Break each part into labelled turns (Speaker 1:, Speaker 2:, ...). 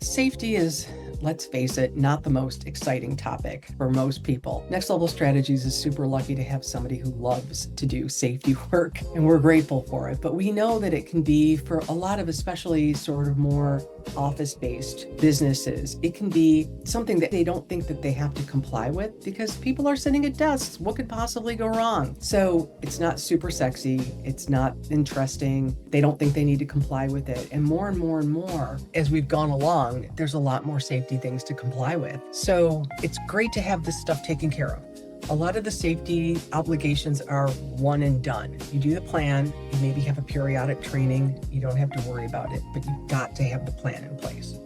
Speaker 1: Safety is, let's face it, not the most exciting topic for most people. Next Level Strategies is super lucky to have somebody who loves to do safety work, and we're grateful for it. But we know that it can be, for a lot of especially sort of more office-based businesses, it can be something that they don't think that they have to comply with because people are sitting at desks. What could possibly go wrong? So it's not super sexy. It's not interesting. They don't think they need to comply with it. And more and more and more, as we've gone along, there's a lot more safety things to comply with. So it's great to have this stuff taken care of. A lot of the safety obligations are one and done. You do the plan, you maybe have a periodic training, you don't have to worry about it, but you've got to have the plan in place.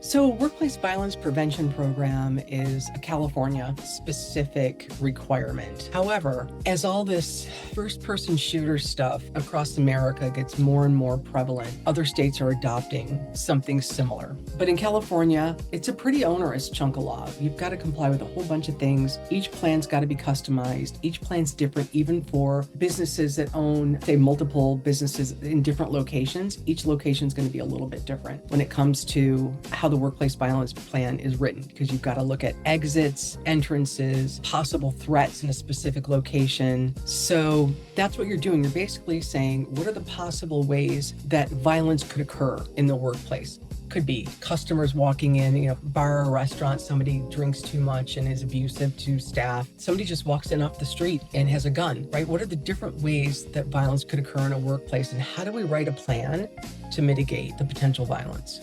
Speaker 1: So workplace violence prevention program is a California-specific requirement. However, as all this first-person shooter stuff across America gets more and more prevalent, other states are adopting something similar. But in California, it's a pretty onerous chunk of law. You've got to comply with a whole bunch of things. Each plan's got to be customized. Each plan's different, even for businesses that own, say, multiple businesses in different locations. Each location is going to be a little bit different when it comes to how the workplace violence plan is written, because you've got to look at exits, entrances, possible threats in a specific location. So that's what you're doing. You're basically saying, what are the possible ways that violence could occur in the workplace? Could be customers walking in, bar or restaurant, somebody drinks too much and is abusive to staff. Somebody just walks in off the street and has a gun, right? What are the different ways that violence could occur in a workplace, and how do we write a plan to mitigate the potential violence?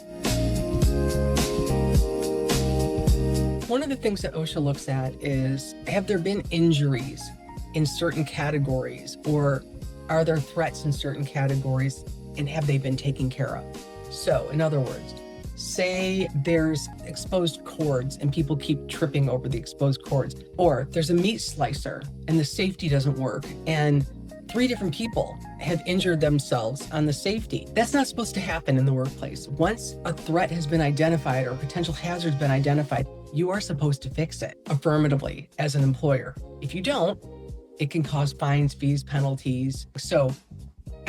Speaker 1: One of the things that OSHA looks at is, have there been injuries in certain categories, or are there threats in certain categories, and have they been taken care of? So, in other words, say there's exposed cords and people keep tripping over the exposed cords, or there's a meat slicer and the safety doesn't work, and 3 different people have injured themselves on the safety. That's not supposed to happen in the workplace. Once a threat has been identified or a potential hazard has been identified, you are supposed to fix it affirmatively as an employer. If you don't, it can cause fines, fees, penalties. So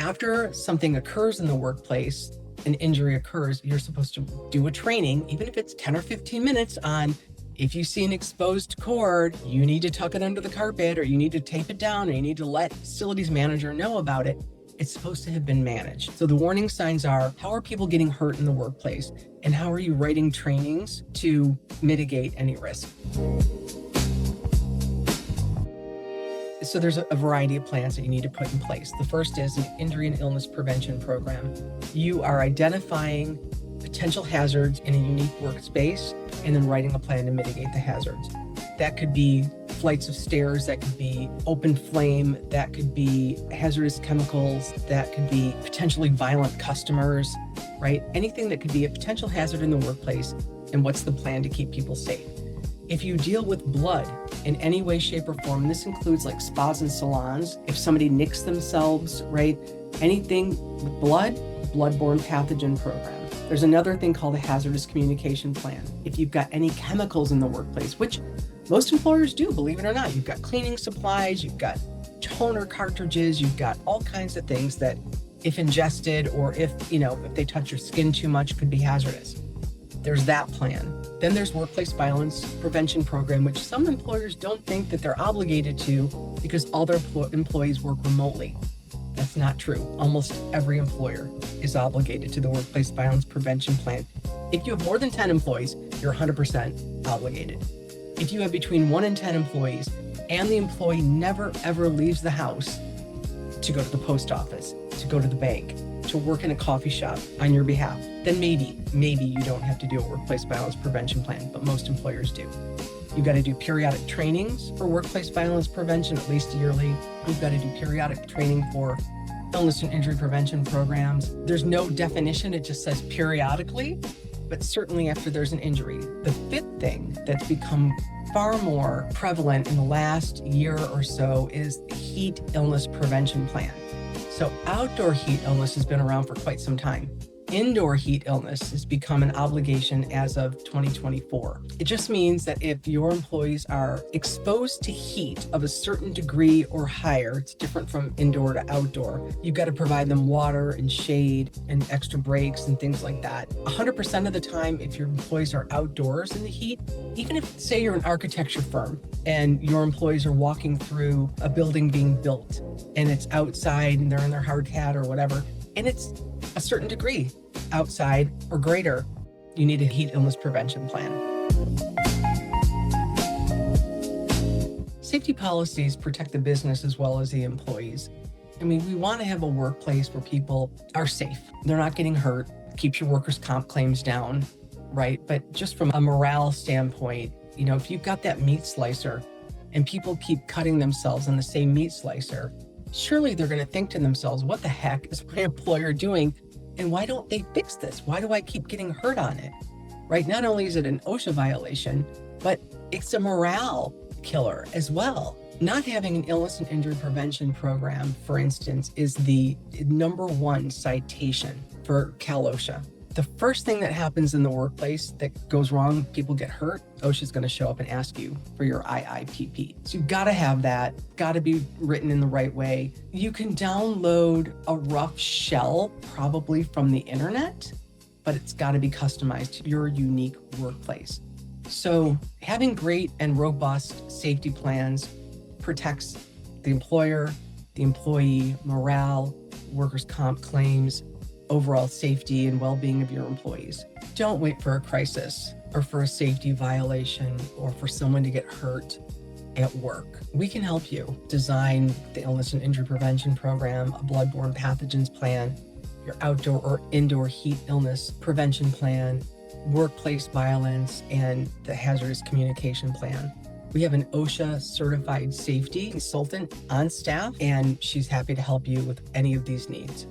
Speaker 1: after something occurs in the workplace, an injury occurs, you're supposed to do a training, even if it's 10 or 15 minutes, on if you see an exposed cord, you need to tuck it under the carpet, or you need to tape it down, or you need to let facilities manager know about it. It's supposed to have been managed. So the warning signs are, how are people getting hurt in the workplace? And how are you writing trainings to mitigate any risk? So there's a variety of plans that you need to put in place. The first is an injury and illness prevention program. You are identifying potential hazards in a unique workspace and then writing a plan to mitigate the hazards. That could be flights of stairs, that could be open flame, that could be hazardous chemicals, that could be potentially violent customers, right? Anything that could be a potential hazard in the workplace, and what's the plan to keep people safe? If you deal with blood in any way, shape, or form, and this includes like spas and salons, if somebody nicks themselves, right? Anything with blood, bloodborne pathogen program. There's another thing called a hazardous communication plan. If you've got any chemicals in the workplace, which most employers do, believe it or not, you've got cleaning supplies, you've got toner cartridges, you've got all kinds of things that, if ingested or if they touch your skin too much, could be hazardous. There's that plan. Then there's workplace violence prevention program, which some employers don't think that they're obligated to because all their employees work remotely. That's not true. Almost every employer is obligated to the workplace violence prevention plan. If you have more than 10 employees, you're 100% obligated. If you have between 1 and 10 employees and the employee never ever leaves the house to go to the post office, to go to the bank, to work in a coffee shop on your behalf, then maybe you don't have to do a workplace violence prevention plan, but most employers do. You've got to do periodic trainings for workplace violence prevention, at least yearly. You've got to do periodic training for illness and injury prevention programs. There's no definition, it just says periodically, but certainly after there's an injury. The 5th thing that's become far more prevalent in the last year or so is heat illness prevention plan. So outdoor heat illness has been around for quite some time. Indoor heat illness has become an obligation as of 2024. It just means that if your employees are exposed to heat of a certain degree or higher, it's different from indoor to outdoor, you've got to provide them water and shade and extra breaks and things like that. 100% of the time, if your employees are outdoors in the heat, even if, say, you're an architecture firm and your employees are walking through a building being built and it's outside and they're in their hard hat or whatever, and it's a certain degree outside or greater, you need a heat illness prevention plan. Safety policies protect the business as well as the employees. I mean, we want to have a workplace where people are safe. They're not getting hurt, keeps your workers' comp claims down, right? But just from a morale standpoint, if you've got that meat slicer and people keep cutting themselves on the same meat slicer, surely they're going to think to themselves, what the heck is my employer doing? And why don't they fix this? Why do I keep getting hurt on it? Right? Not only is it an OSHA violation, but it's a morale killer as well. Not having an illness and injury prevention program, for instance, is the #1 citation for Cal OSHA. The first thing that happens in the workplace that goes wrong, people get hurt, OSHA is going to show up and ask you for your IIPP. So you've got to have that, got to be written in the right way. You can download a rough shell probably from the internet, but it's got to be customized to your unique workplace. So having great and robust safety plans protects the employer, the employee, morale, workers' comp claims, overall safety and well-being of your employees. Don't wait for a crisis or for a safety violation or for someone to get hurt at work. We can help you design the illness and injury prevention program, a bloodborne pathogens plan, your outdoor or indoor heat illness prevention plan, workplace violence, and the hazardous communication plan. We have an OSHA certified safety consultant on staff, and she's happy to help you with any of these needs.